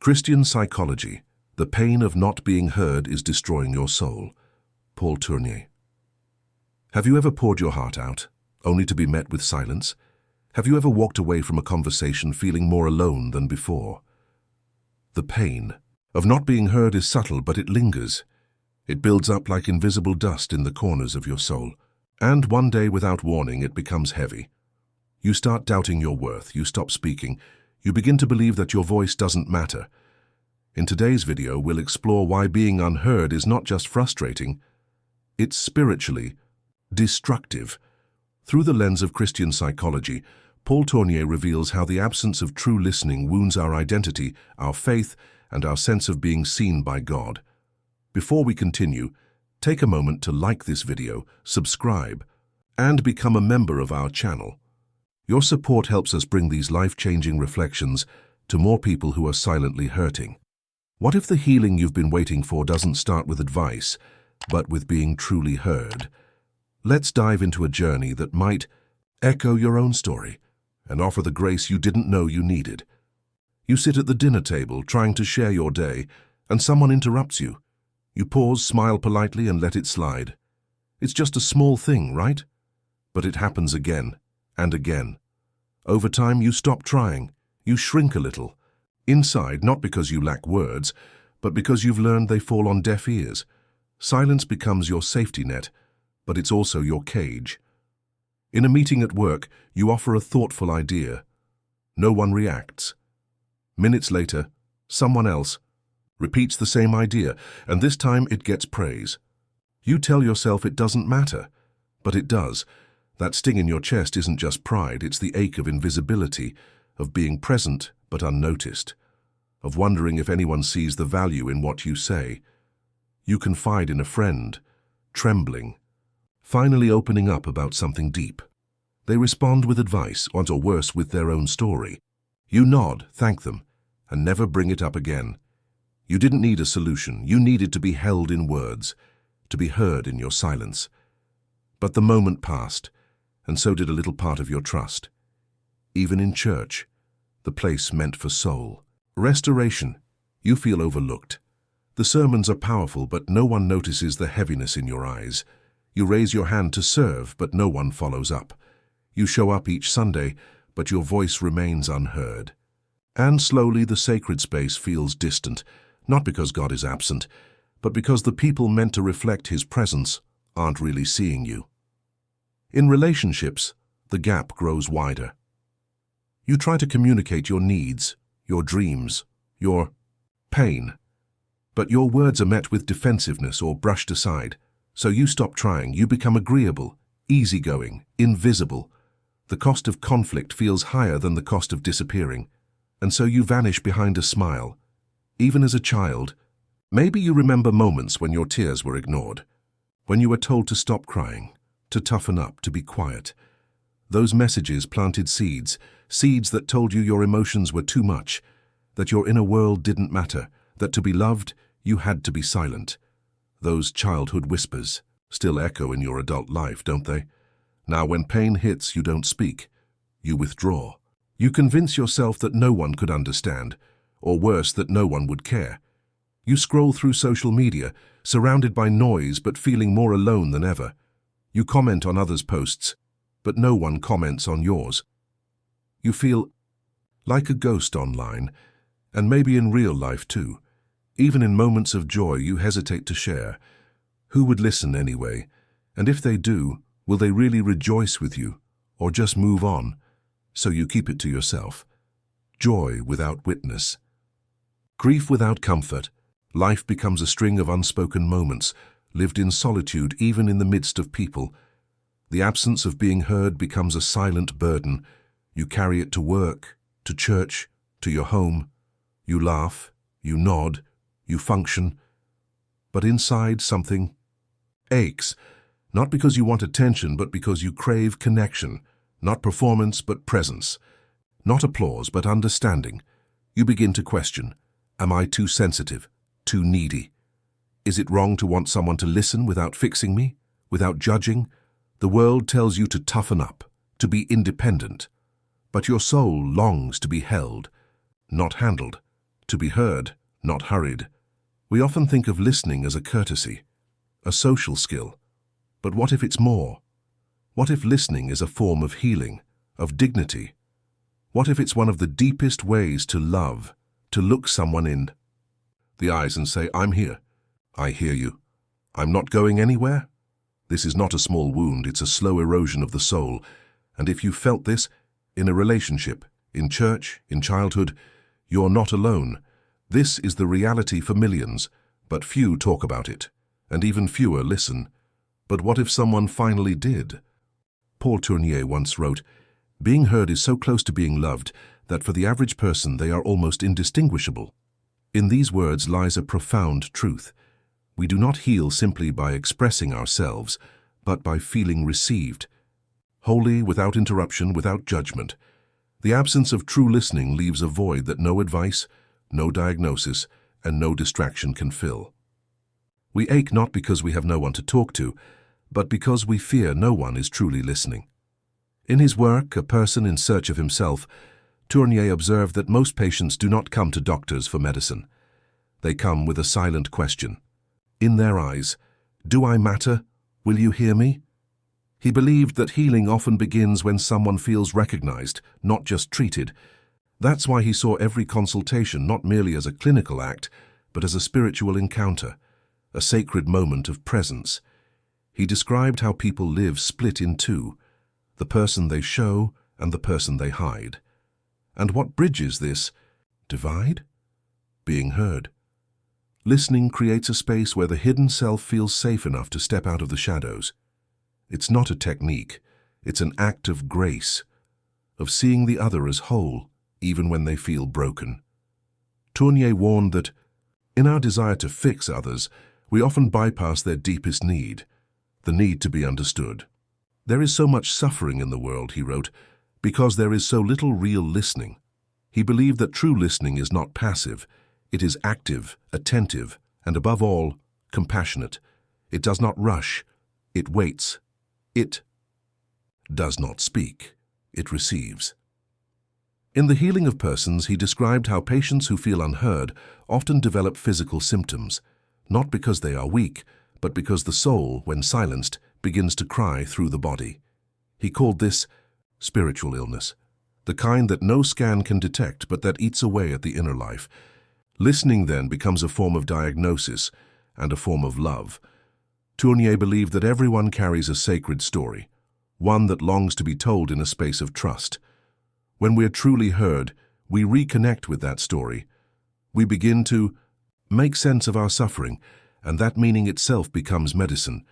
Christian psychology. The pain of not being heard is destroying your soul. Tournie. Have you ever poured your heart out, only to be met with silence? Have you ever walked away from a conversation feeling more alone than before? The pain of not being heard is subtle, but it lingers. It builds up like invisible dust in the corners of your soul. And one day, without warning, it becomes heavy. You start doubting your worth, you stop speaking, you begin to believe that your voice doesn't matter. In today's video, we'll explore why being unheard is not just frustrating, it's spiritually destructive. Through the lens of Christian psychology, Tournie reveals how the absence of true listening wounds our identity, our faith, and our sense of being seen by God. Before we continue, take a moment to like this video, subscribe, and become a member of our channel. Your support helps us bring these life-changing reflections to more people who are silently hurting. What if the healing you've been waiting for doesn't start with advice, but with being truly heard? Let's dive into a journey that might echo your own story and offer the grace you didn't know you needed. You sit at the dinner table trying to share your day, and someone interrupts you. You pause, smile politely, and let it slide. It's just a small thing, right? But it happens again and again. Over time, you stop trying. You shrink a little. Inside, not because you lack words, but because you've learned they fall on deaf ears. Silence becomes your safety net, but it's also your cage. In a meeting at work, you offer a thoughtful idea. No one reacts. Minutes later, someone else repeats the same idea, and this time it gets praise. You tell yourself it doesn't matter, but it does. That sting in your chest isn't just pride, it's the ache of invisibility, of being present but unnoticed, of wondering if anyone sees the value in what you say. You confide in a friend, trembling, finally opening up about something deep. They respond with advice, or worse, with their own story. You nod, thank them, and never bring it up again. You didn't need a solution, you needed to be held in words, to be heard in your silence. But the moment passed, and so did a little part of your trust. Even in church, the place meant for soul. Restoration, you feel overlooked. The sermons are powerful, but no one notices the heaviness in your eyes. You raise your hand to serve, but no one follows up. You show up each Sunday, but your voice remains unheard. And slowly the sacred space feels distant, not because God is absent, but because the people meant to reflect His presence aren't really seeing you. In relationships, the gap grows wider. You try to communicate your needs, your dreams, your pain, but your words are met with defensiveness or brushed aside. So you stop trying, you become agreeable, easygoing, invisible. The cost of conflict feels higher than the cost of disappearing, and so you vanish behind a smile. Even as a child, maybe you remember moments when your tears were ignored, when you were told to stop crying, to toughen up, to be quiet. Those messages planted seeds, seeds that told you your emotions were too much, that your inner world didn't matter, that to be loved, you had to be silent. Those childhood whispers still echo in your adult life, don't they? Now, when pain hits, you don't speak. You withdraw. You convince yourself that no one could understand, or worse, that no one would care. You scroll through social media, surrounded by noise but feeling more alone than ever. You comment on others' posts, but no one comments on yours. You feel like a ghost online, and maybe in real life too. Even in moments of joy, you hesitate to share. Who would listen anyway? And if they do, will they really rejoice with you, or just move on? So you keep it to yourself. Joy without witness. Grief without comfort. Life becomes a string of unspoken moments, lived in solitude even in the midst of people. The absence of being heard becomes a silent burden. You carry it to work, to church, to your home. You laugh, you nod, you function. But inside something aches, not because you want attention, but because you crave connection, not performance, but presence, not applause, but understanding. You begin to question, am I too sensitive, too needy? Is it wrong to want someone to listen without fixing me, without judging? The world tells you to toughen up, to be independent, but your soul longs to be held, not handled, to be heard, not hurried. We often think of listening as a courtesy, a social skill. But what if it's more? What if listening is a form of healing, of dignity? What if it's one of the deepest ways to love, to look someone in the eyes and say, "I'm here. I hear you. I'm not going anywhere"? This is not a small wound, it's a slow erosion of the soul. And if you felt this, in a relationship, in church, in childhood, you're not alone. This is the reality for millions, but few talk about it, and even fewer listen. But what if someone finally did? Paul Tournie once wrote, "Being heard is so close to being loved that for the average person they are almost indistinguishable." In these words lies a profound truth. We do not heal simply by expressing ourselves, but by feeling received, wholly, without interruption, without judgment. The absence of true listening leaves a void that no advice, no diagnosis, and no distraction can fill. We ache not because we have no one to talk to, but because we fear no one is truly listening. In his work, A Person in Search of Himself, Tournie observed that most patients do not come to doctors for medicine. They come with a silent question. In their eyes, "Do I matter? Will you hear me?" He believed that healing often begins when someone feels recognized, not just treated. That's why he saw every consultation not merely as a clinical act, but as a spiritual encounter, a sacred moment of presence. He described how people live split in two, the person they show and the person they hide. And what bridges this divide? Being heard. Listening creates a space where the hidden self feels safe enough to step out of the shadows. It's not a technique, it's an act of grace, of seeing the other as whole, even when they feel broken. Tournie warned that, in our desire to fix others, we often bypass their deepest need, the need to be understood. There is so much suffering in the world, he wrote, because there is so little real listening. He believed that true listening is not passive, it is active, attentive, and above all, compassionate. It does not rush, it waits. It does not speak, it receives. In The Healing of Persons, he described how patients who feel unheard often develop physical symptoms, not because they are weak, but because the soul, when silenced, begins to cry through the body. He called this spiritual illness, the kind that no scan can detect but that eats away at the inner life. Listening then becomes a form of diagnosis and a form of love. Tournie believed that everyone carries a sacred story, one that longs to be told in a space of trust. When we're truly heard, we reconnect with that story. We begin to make sense of our suffering, and that meaning itself becomes medicine.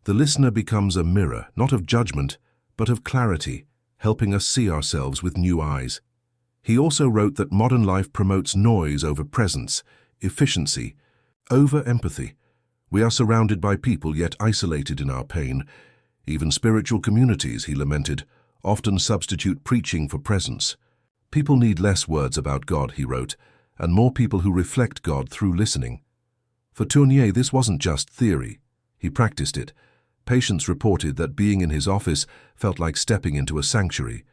The listener becomes a mirror, not of judgment, but of clarity, helping us see ourselves with new eyes. He also wrote that modern life promotes noise over presence, efficiency, over empathy. We are surrounded by people yet isolated in our pain. Even spiritual communities, he lamented, often substitute preaching for presence. People need less words about God, he wrote, and more people who reflect God through listening. For Tournie, this wasn't just theory. He practiced it. Patients reported that being in his office felt like stepping into a sanctuary,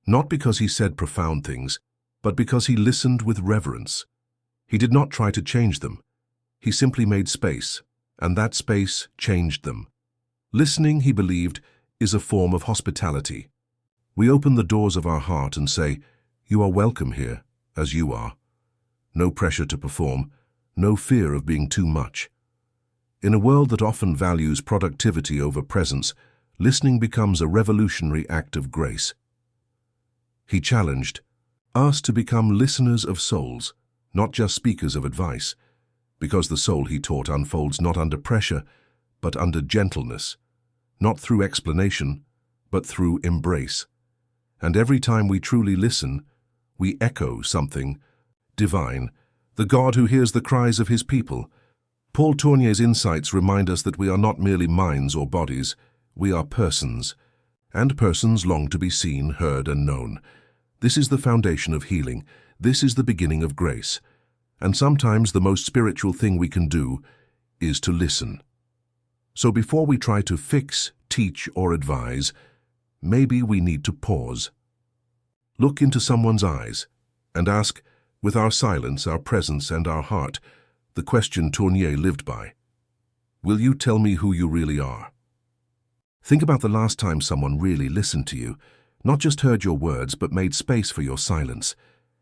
not because he said profound things, but because he listened with reverence. He did not try to change them. He simply made space, and that space changed them. Listening, he believed, is a form of hospitality. We open the doors of our heart and say, "You are welcome here, as you are." No pressure to perform, no fear of being too much. In a world that often values productivity over presence, listening becomes a revolutionary act of grace. He challenged us to become listeners of souls, not just speakers of advice, because the soul, he taught, unfolds not under pressure, but under gentleness, not through explanation, but through embrace. And every time we truly listen, we echo something divine, the God who hears the cries of his people. Paul Tournie's insights remind us that we are not merely minds or bodies, we are persons, and persons long to be seen, heard, and known. This is the foundation of healing. This is the beginning of grace. And sometimes the most spiritual thing we can do is to listen. So before we try to fix, teach, or advise, maybe we need to pause. Look into someone's eyes and ask, with our silence, our presence, and our heart, the question Tournie lived by. Will you tell me who you really are? Think about the last time someone really listened to you, not just heard your words but made space for your silence,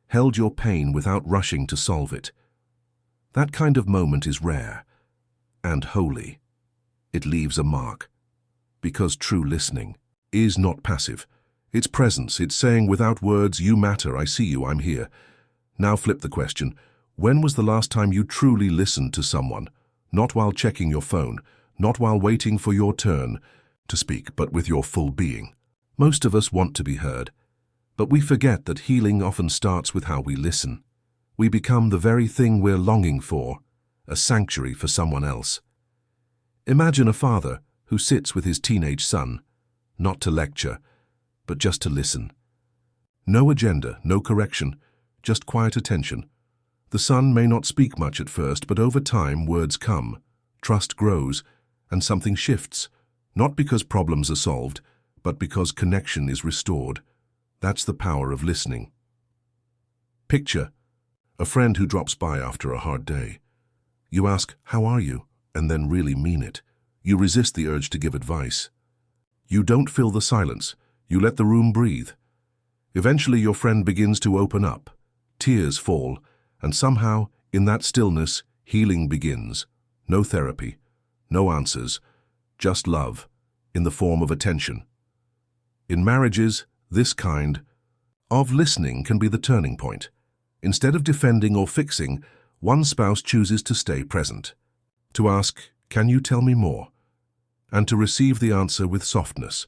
held your pain without rushing to solve it. That kind of moment is rare and holy. It leaves a mark. Because true listening is not passive. It's presence. It's saying without words, you matter, I see you, I'm here. Now flip the question. When was the last time you truly listened to someone? Not while checking your phone, not while waiting for your turn to speak, but with your full being. Most of us want to be heard, but we forget that healing often starts with how we listen. We become the very thing we're longing for, a sanctuary for someone else. Imagine a father who sits with his teenage son, not to lecture, but just to listen. No agenda, no correction, just quiet attention. The son may not speak much at first, but over time words come, trust grows, and something shifts, not because problems are solved, but because connection is restored. That's the power of listening. Picture a friend who drops by after a hard day. You ask, "How are you?" and then really mean it. You resist the urge to give advice. You don't fill the silence. You let the room breathe. Eventually your friend begins to open up. Tears fall, and somehow, in that stillness, healing begins. No therapy, no answers, just love, in the form of attention. In marriages, this kind of listening can be the turning point. Instead of defending or fixing, one spouse chooses to stay present, to ask, "Can you tell me more?" and to receive the answer with softness.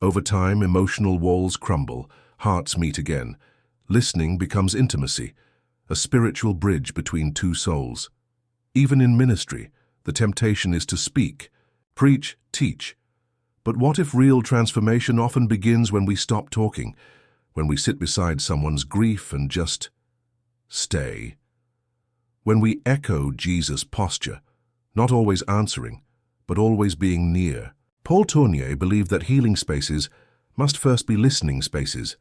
Over time, emotional walls crumble, hearts meet again. Listening becomes intimacy, a spiritual bridge between two souls. Even in ministry, the temptation is to speak, preach, teach. But what if real transformation often begins when we stop talking, when we sit beside someone's grief and just stay? When we echo Jesus' posture, not always answering, but always being near. Paul Tournie believed that healing spaces must first be listening spaces.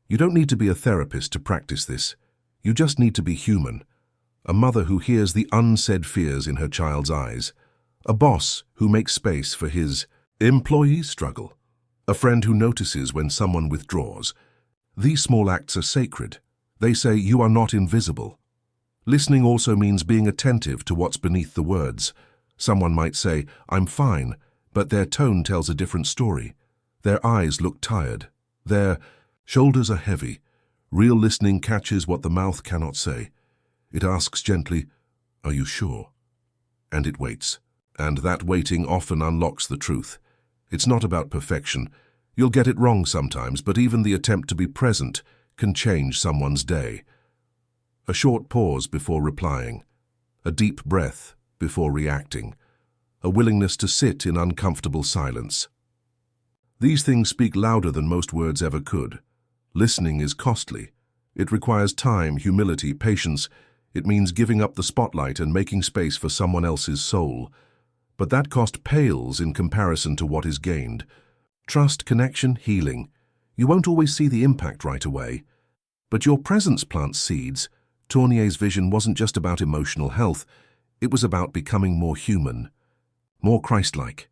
You don't need to be a therapist to practice this. You just need to be human. A mother who hears the unsaid fears in her child's eyes. A boss who makes space for his employees' struggle. A friend who notices when someone withdraws. These small acts are sacred. They say you are not invisible. Listening also means being attentive to what's beneath the words. Someone might say, "I'm fine," but their tone tells a different story. Their eyes look tired. Their shoulders are heavy. Real listening catches what the mouth cannot say. It asks gently, "Are you sure?" And it waits. And that waiting often unlocks the truth. It's not about perfection. You'll get it wrong sometimes, but even the attempt to be present can change someone's day. A short pause before replying. A deep breath before reacting. A willingness to sit in uncomfortable silence. These things speak louder than most words ever could. Listening is costly. It requires time, humility, patience. It means giving up the spotlight and making space for someone else's soul. But that cost pales in comparison to what is gained. Trust, connection, healing. You won't always see the impact right away. But your presence plants seeds. Tournie's vision wasn't just about emotional health. It was about becoming more human, more Christ-like.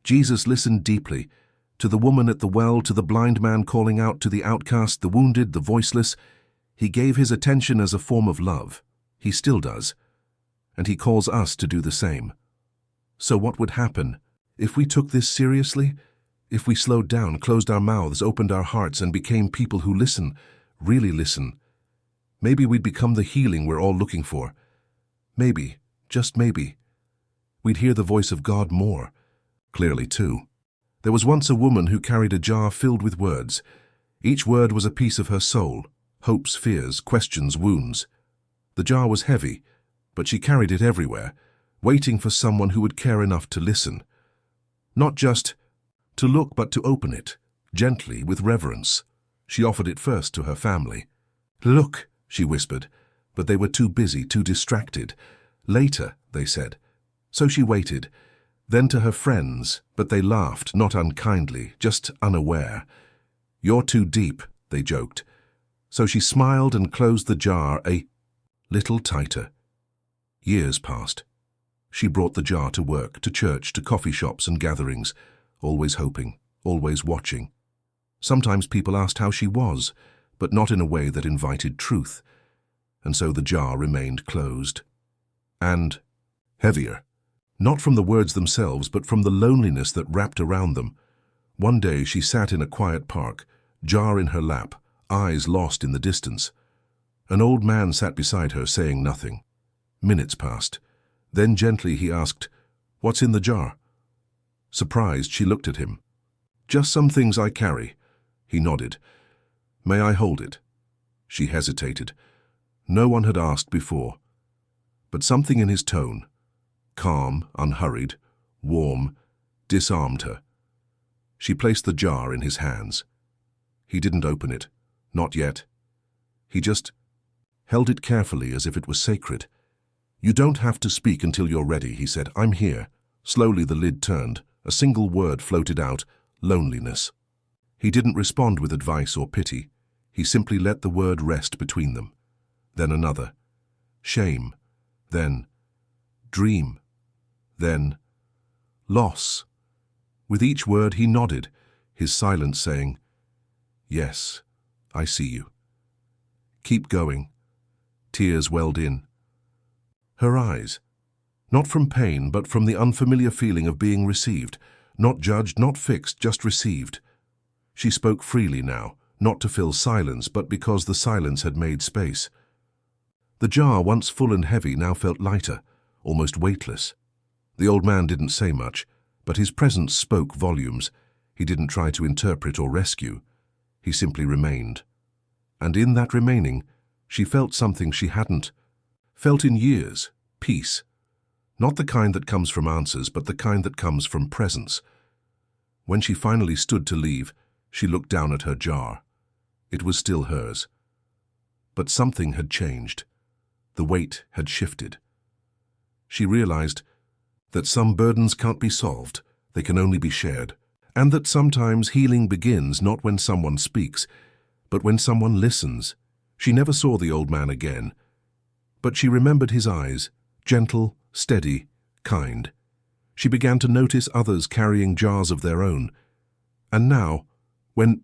Jesus listened deeply, to the woman at the well, to the blind man calling out, to the outcast, the wounded, the voiceless. He gave his attention as a form of love. He still does. And he calls us to do the same. So what would happen if we took this seriously? If we slowed down, closed our mouths, opened our hearts, and became people who listen, really listen? Maybe we'd become the healing we're all looking for. Maybe, just maybe, we'd hear the voice of God more clearly too. There was once a woman who carried a jar filled with words. Each word was a piece of her soul, hopes, fears, questions, wounds. The jar was heavy, but she carried it everywhere, waiting for someone who would care enough to listen. Not just to look, but to open it, gently, with reverence. She offered it first to her family. "Look," she whispered, but they were too busy, too distracted. "Later," they said. So she waited. Then to her friends, but they laughed, not unkindly, just unaware. "You're too deep," they joked. So she smiled and closed the jar a little tighter. Years passed. She brought the jar to work, to church, to coffee shops and gatherings, always hoping, always watching. Sometimes people asked how she was, but not in a way that invited truth, and so the jar remained closed. And heavier, not from the words themselves, but from the loneliness that wrapped around them. One day she sat in a quiet park, jar in her lap, eyes lost in the distance. An old man sat beside her, saying nothing. Minutes passed. Then gently he asked, "What's in the jar?" Surprised, she looked at him. "Just some things I carry." He nodded. "May I hold it?" She hesitated. No one had asked before. But something in his tone, calm, unhurried, warm, disarmed her. She placed the jar in his hands. He didn't open it, not yet. He just held it carefully as if it was sacred. "You don't have to speak until you're ready," he said. "I'm here." Slowly the lid turned. A single word floated out: loneliness. He didn't respond with advice or pity. He simply let the word rest between them. Then another. Shame. Then dream. Then loss. With each word he nodded, his silence saying, "Yes, I see you. Keep going." Tears welled in. Her eyes, not from pain, but from the unfamiliar feeling of being received, not judged, not fixed, just received. She spoke freely now, not to fill silence, but because the silence had made space. The jar, once full and heavy, now felt lighter, almost weightless. The old man didn't say much, but his presence spoke volumes. He didn't try to interpret or rescue. He simply remained. And in that remaining, she felt something she hadn't felt in years: peace. Not the kind that comes from answers, but the kind that comes from presence. When she finally stood to leave, she looked down at her jar. It was still hers. But something had changed. The weight had shifted. She realized that some burdens can't be solved, they can only be shared, and that sometimes healing begins not when someone speaks, but when someone listens. She never saw the old man again, but she remembered his eyes, gentle, steady, kind. She began to notice others carrying jars of their own. And now, when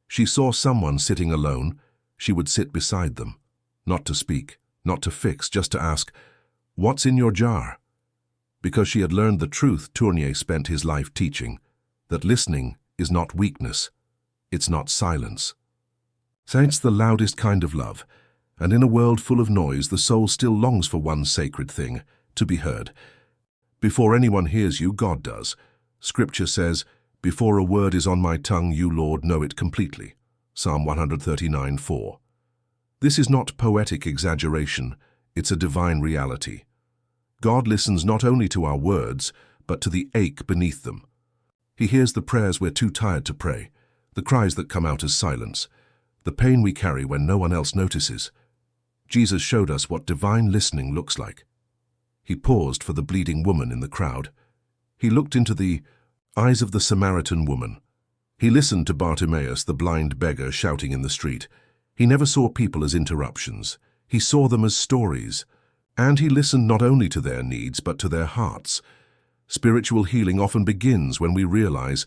she saw someone sitting alone, she would sit beside them, not to speak, not to fix, just to ask, "What's in your jar?" Because she had learned the truth Tournie spent his life teaching, that listening is not weakness, it's not silence. So it's the loudest kind of love, and in a world full of noise, the soul still longs for one sacred thing, to be heard. Before anyone hears you, God does. Scripture says, "Before a word is on my tongue, you, Lord, know it completely." Psalm 139:4. This is not poetic exaggeration, it's a divine reality. God listens not only to our words, but to the ache beneath them. He hears the prayers we're too tired to pray, the cries that come out as silence, the pain we carry when no one else notices. Jesus showed us what divine listening looks like. He paused for the bleeding woman in the crowd. He looked into the eyes of the Samaritan woman. He listened to Bartimaeus, the blind beggar, shouting in the street. He never saw people as interruptions. He saw them as stories. And he listened not only to their needs, but to their hearts. Spiritual healing often begins when we realize,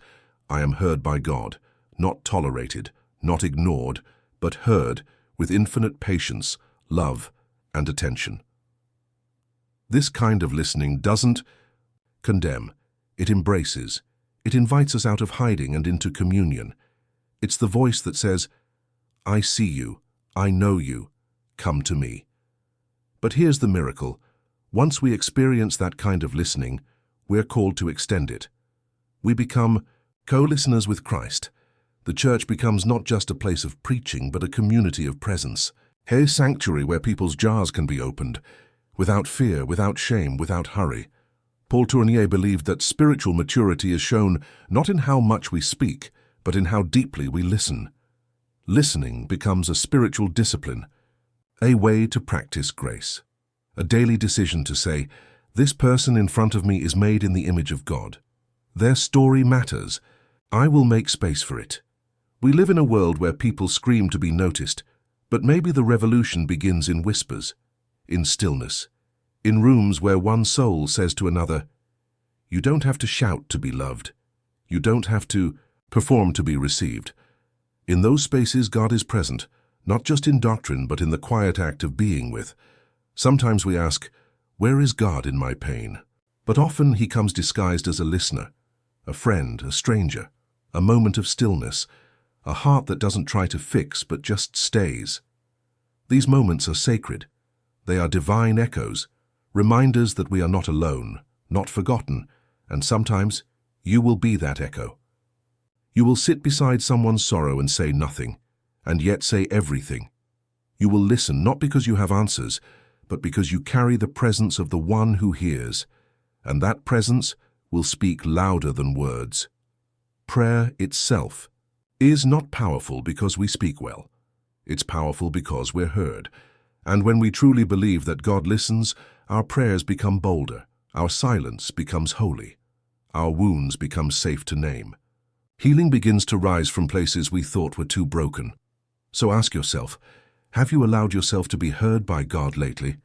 I am heard by God, not tolerated, not ignored, but heard with infinite patience, love, and attention. This kind of listening doesn't condemn, it embraces. It invites us out of hiding and into communion. It's the voice that says, I see you, I know you, come to me. But here's the miracle. Once we experience that kind of listening, we're called to extend it. We become co-listeners with Christ. The church becomes not just a place of preaching, but a community of presence. A sanctuary where people's jars can be opened, without fear, without shame, without hurry. Paul Tournie believed that spiritual maturity is shown not in how much we speak, but in how deeply we listen. Listening becomes a spiritual discipline, a way to practice grace. A daily decision to say, this person in front of me is made in the image of God. Their story matters. I will make space for it. We live in a world where people scream to be noticed, But maybe the revolution begins in whispers, in stillness, in rooms where one soul says to another, "You don't have to shout to be loved. You don't have to perform to be received." In those spaces, God is present, not just in doctrine, but in the quiet act of being with. Sometimes we ask, where is God in my pain? But often he comes disguised as a listener, a friend, a stranger, a moment of stillness, a heart that doesn't try to fix but just stays. These moments are sacred. They are divine echoes, reminders that we are not alone, not forgotten, and sometimes you will be that echo. You will sit beside someone's sorrow and say nothing, and yet say everything. You will listen not because you have answers, but because you carry the presence of the one who hears, and that presence will speak louder than words. Prayer itself is not powerful because we speak well. It's powerful because we're heard. And when we truly believe that God listens, our prayers become bolder, our silence becomes holy, our wounds become safe to name. Healing begins to rise from places we thought were too broken. So ask yourself, have you allowed yourself to be heard by God lately?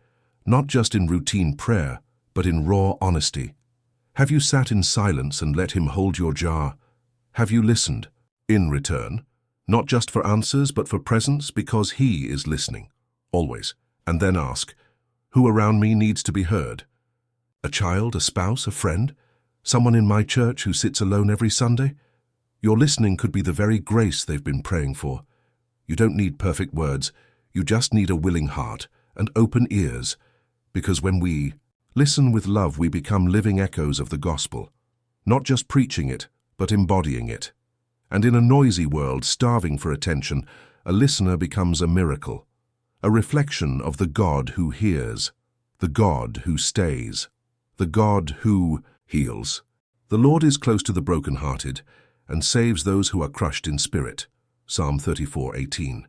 Not just in routine prayer, but in raw honesty. Have you sat in silence and let him hold your jar? Have you listened, in return, not just for answers, but for presence, because he is listening, always? And then ask, who around me needs to be heard? A child, a spouse, a friend? Someone in my church who sits alone every Sunday? Your listening could be the very grace they've been praying for. You don't need perfect words, you just need a willing heart and open ears, because when we listen with love, we become living echoes of the gospel, not just preaching it, but embodying it. And in a noisy world starving for attention, a listener becomes a miracle, a reflection of the God who hears, the God who stays, the God who heals. The Lord is close to the brokenhearted and saves those who are crushed in spirit. Psalm 34:18.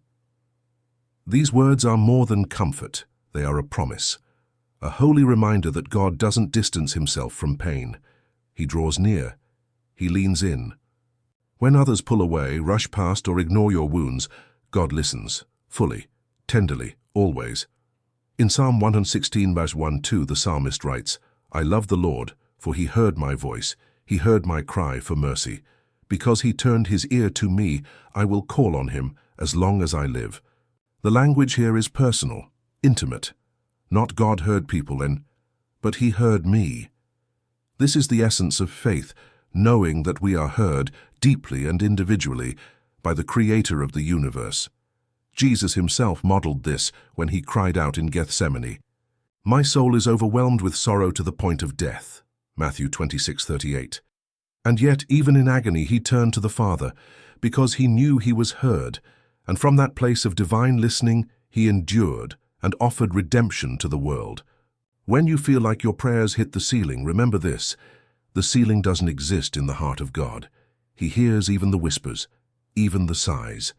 These words are more than comfort, they are a promise, a holy reminder that God doesn't distance himself from pain. He draws near, he leans in. When others pull away, rush past, or ignore your wounds, God listens, fully, tenderly, always. In Psalm 116:1-2, the psalmist writes, "I love the Lord, for he heard my voice, he heard my cry for mercy. Because he turned his ear to me, I will call on him as long as I live." The language here is personal, intimate. Not God heard people but he heard me. This is the essence of faith, knowing that we are heard deeply and individually by the Creator of the universe. Jesus himself modeled this when he cried out in Gethsemane, "My soul is overwhelmed with sorrow to the point of death." Matthew 26:38. And yet, even in agony, he turned to the Father, because he knew he was heard, and from that place of divine listening, he endured and offered redemption to the world. When you feel like your prayers hit the ceiling, remember this: the ceiling doesn't exist in the heart of God. He hears even the whispers, even the sighs.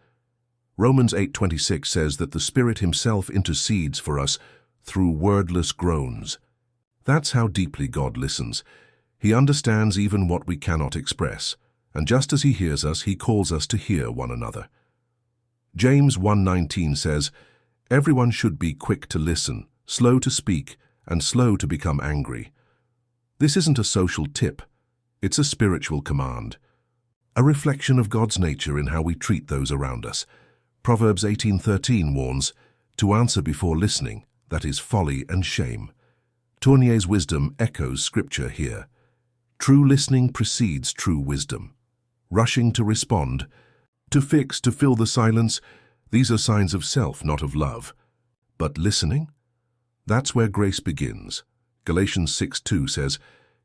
Romans 8:26 says that the Spirit himself intercedes for us through wordless groans. That's how deeply God listens. He understands even what we cannot express, and just as he hears us, he calls us to hear one another. James 1:19 says, "Everyone should be quick to listen, slow to speak, and slow to become angry." This isn't a social tip, it's a spiritual command, a reflection of God's nature in how we treat those around us. Proverbs 18:13 warns, "To answer before listening, that is folly and shame." Tournie's wisdom echoes scripture here. True listening precedes true wisdom. Rushing to respond, to fix, to fill the silence, these are signs of self, not of love. But listening? That's where grace begins. Galatians 6:2 says,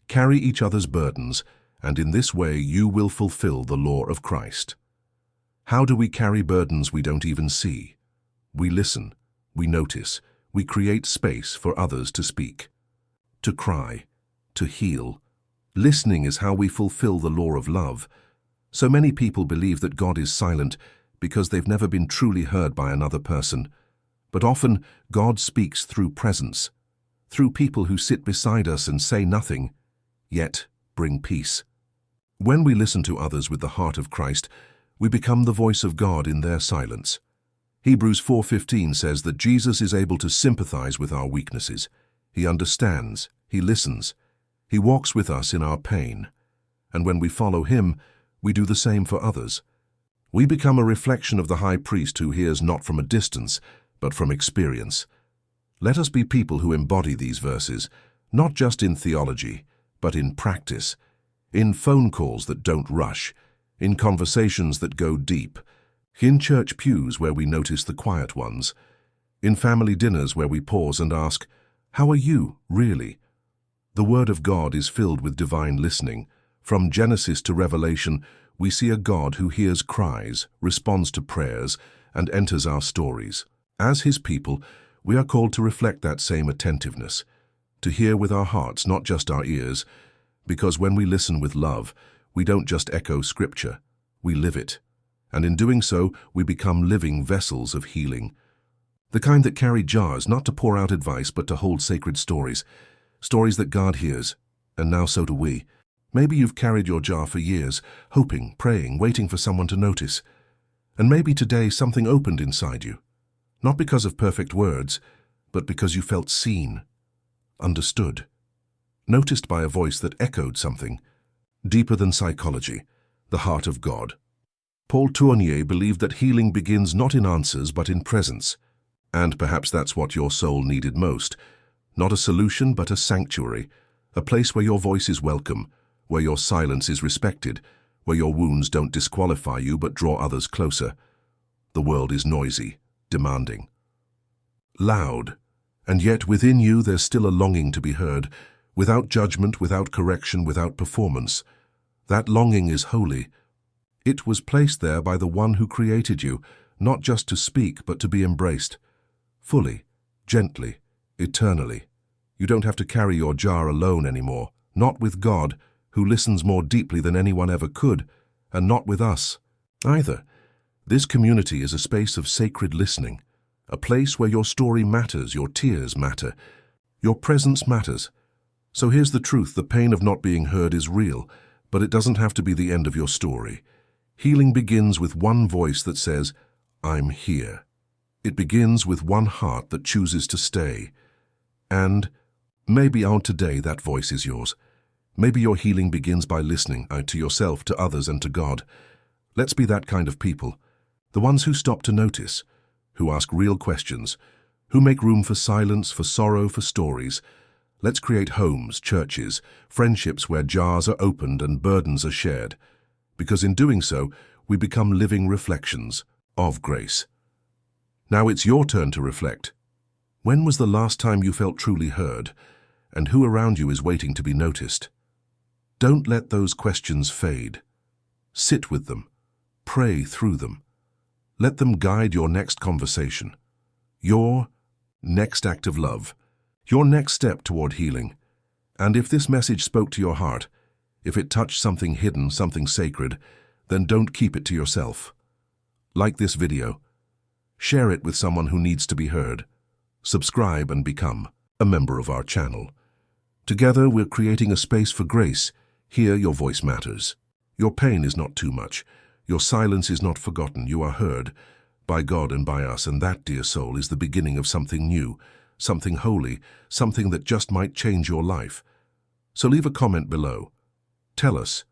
"Carry each other's burdens, and in this way you will fulfill the law of Christ." How do we carry burdens we don't even see? We listen, we notice, we create space for others to speak, to cry, to heal. Listening is how we fulfill the law of love. So many people believe that God is silent because they've never been truly heard by another person. But often, God speaks through presence, through people who sit beside us and say nothing, yet bring peace. When we listen to others with the heart of Christ, we become the voice of God in their silence. Hebrews 4:15 says that Jesus is able to sympathize with our weaknesses. He understands, he listens, he walks with us in our pain. And when we follow him, we do the same for others. We become a reflection of the high priest who hears not from a distance, but from experience. Let us be people who embody these verses, not just in theology, but in practice, in phone calls that don't rush, in conversations that go deep, in church pews where we notice the quiet ones, in family dinners where we pause and ask, "How are you, really?" The Word of God is filled with divine listening. From Genesis to Revelation, we see a God who hears cries, responds to prayers, and enters our stories. As his people, we are called to reflect that same attentiveness, to hear with our hearts, not just our ears, because when we listen with love, we don't just echo Scripture, we live it. And in doing so, we become living vessels of healing. The kind that carry jars, not to pour out advice, but to hold sacred stories. Stories that God hears, and now so do we. Maybe you've carried your jar for years, hoping, praying, waiting for someone to notice. And maybe today something opened inside you. Not because of perfect words, but because you felt seen, understood, noticed by a voice that echoed something deeper than psychology, the heart of God. Paul Tournie believed that healing begins not in answers but in presence. And perhaps that's what your soul needed most. Not a solution but a sanctuary, a place where your voice is welcome, where your silence is respected, where your wounds don't disqualify you but draw others closer. The world is noisy, demanding, loud, and yet within you there's still a longing to be heard, without judgment, without correction, without performance. That longing is holy. It was placed there by the one who created you, not just to speak, but to be embraced, fully, gently, eternally. You don't have to carry your jar alone anymore, not with God, who listens more deeply than anyone ever could, and not with us either. This community is a space of sacred listening, a place where your story matters, your tears matter, your presence matters. So here's the truth: the pain of not being heard is real, but it doesn't have to be the end of your story. Healing begins with one voice that says, "I'm here." It begins with one heart that chooses to stay. And maybe on today that voice is yours. Maybe your healing begins by listening to yourself, to others, and to God. Let's be that kind of people, the ones who stop to notice, who ask real questions, who make room for silence, for sorrow, for stories. Let's create homes, churches, friendships where jars are opened and burdens are shared. Because in doing so, we become living reflections of grace. Now it's your turn to reflect. When was the last time you felt truly heard, and who around you is waiting to be noticed? Don't let those questions fade. Sit with them. Pray through them. Let them guide your next conversation, your next act of love, your next step toward healing. And if this message spoke to your heart, if it touched something hidden, something sacred, then don't keep it to yourself. Like this video. Share it with someone who needs to be heard. Subscribe and become a member of our channel. Together, we're creating a space for grace. Here, your voice matters. Your pain is not too much. Your silence is not forgotten. You are heard by God and by us, and that, dear soul, is the beginning of something new, something holy, something that just might change your life. So leave a comment below. Tell us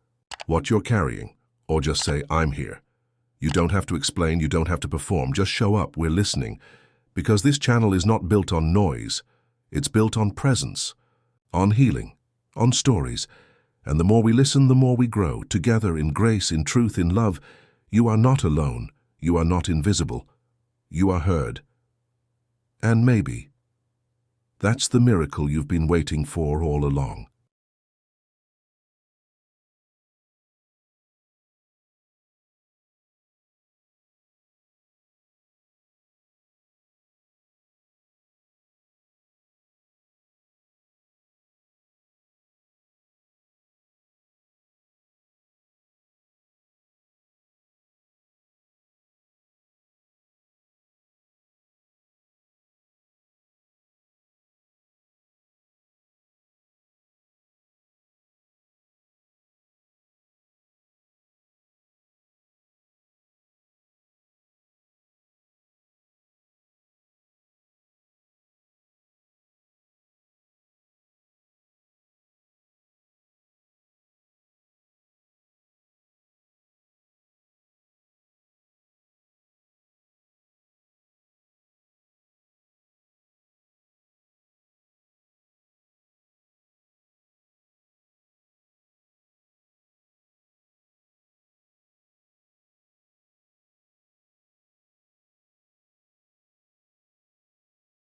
what you're carrying, or just say, "I'm here." You don't have to explain, you don't have to perform, just show up, we're listening. Because this channel is not built on noise, it's built on presence, on healing, on stories. And the more we listen, the more we grow, together in grace, in truth, in love. You are not alone, you are not invisible, you are heard. And maybe that's the miracle you've been waiting for all along.